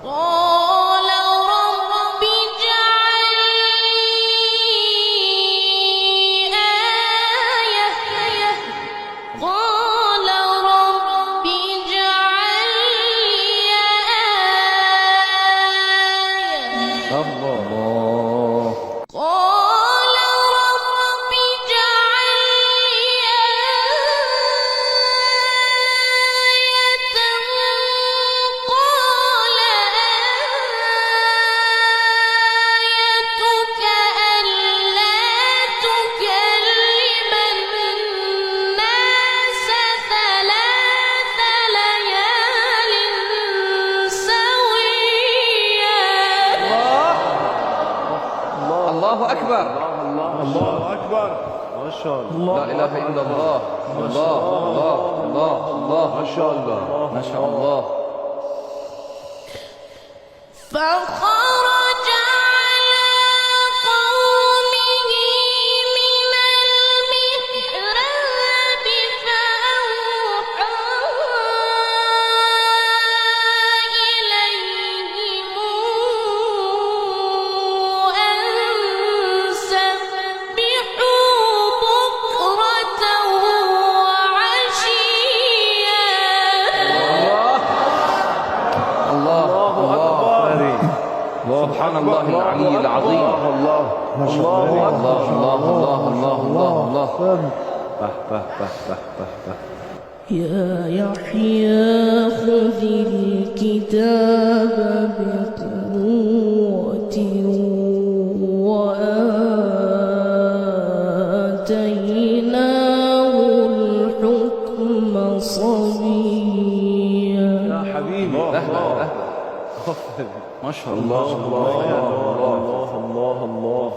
قال رب اجعل لي آية قال رب اجعل لي آية الله قال رب اجعل لي آية قال آيتك ألا تكلم الناس 3 ليال سويا. الله أكبر. الله أكبر. ما شاء الله. لا إله إلا الله. الله الله الله الله. ما شاء الله. ما شاء الله. فخرج على قومه من المحراب فأوحى إليهم أن سبحوا بكرة وعشيا. الله أكبر. سبحان الله العلي العظيم. الله ما شاء الله. الله الله الله الله الله الله. يا يحيى خذ الكتاب بقوة وآتيناه الحكم صبيا. يا حبيبي. أهلا أهلا. ما شاء الله. الله الله الله.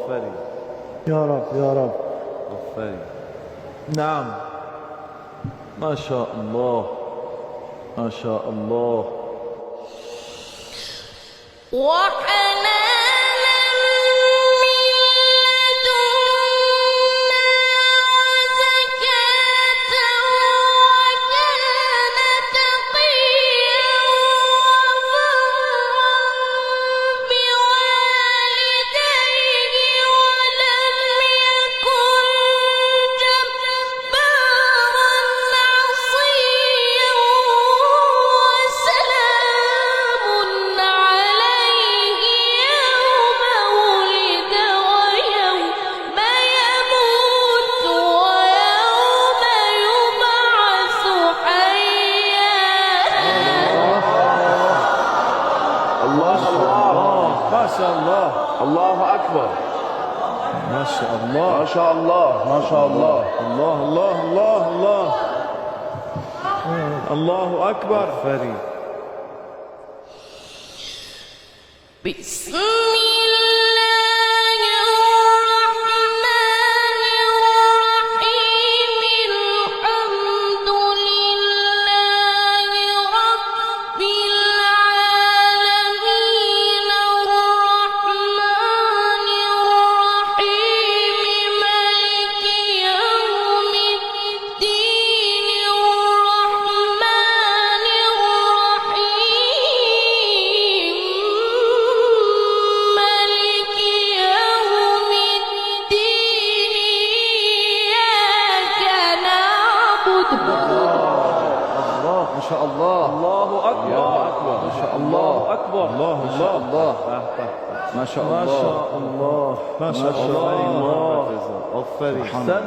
يا رب يا رب. نعم. ما شاء الله ما شاء الله. وحنانا من لدنا وزكاة وكان تقيا وبرا بوالديه ولم يكن جبارا عصيا وسلام عليه يوم ولد ويوم يموت ويوم يبعث حيا. الله الله. ما شاء الله. الله أكبر. ما شاء الله ما شاء الله ما شاء الله. الله الله الله الله. الله أكبر. بسم الله الرحمن الرحيم. الحمد لله رب العالمين الرحمن الرحيم مالك يوم الدين الرحمن الرحيم مالك يوم الدين إياك نعبد. الله ما شاء الله. الله أكبر. ما شاء الله. أكبر. الله ما شاء الله. ما شاء ما الله. شاء الله ما شاء الله. أحسنت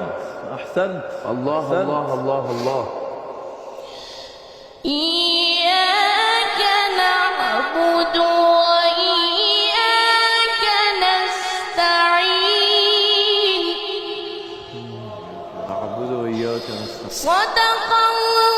أحسنت. الله الله الله الله. إياك نعبد وإياك نستعين. أعبد وإياك نستعين. صدق الله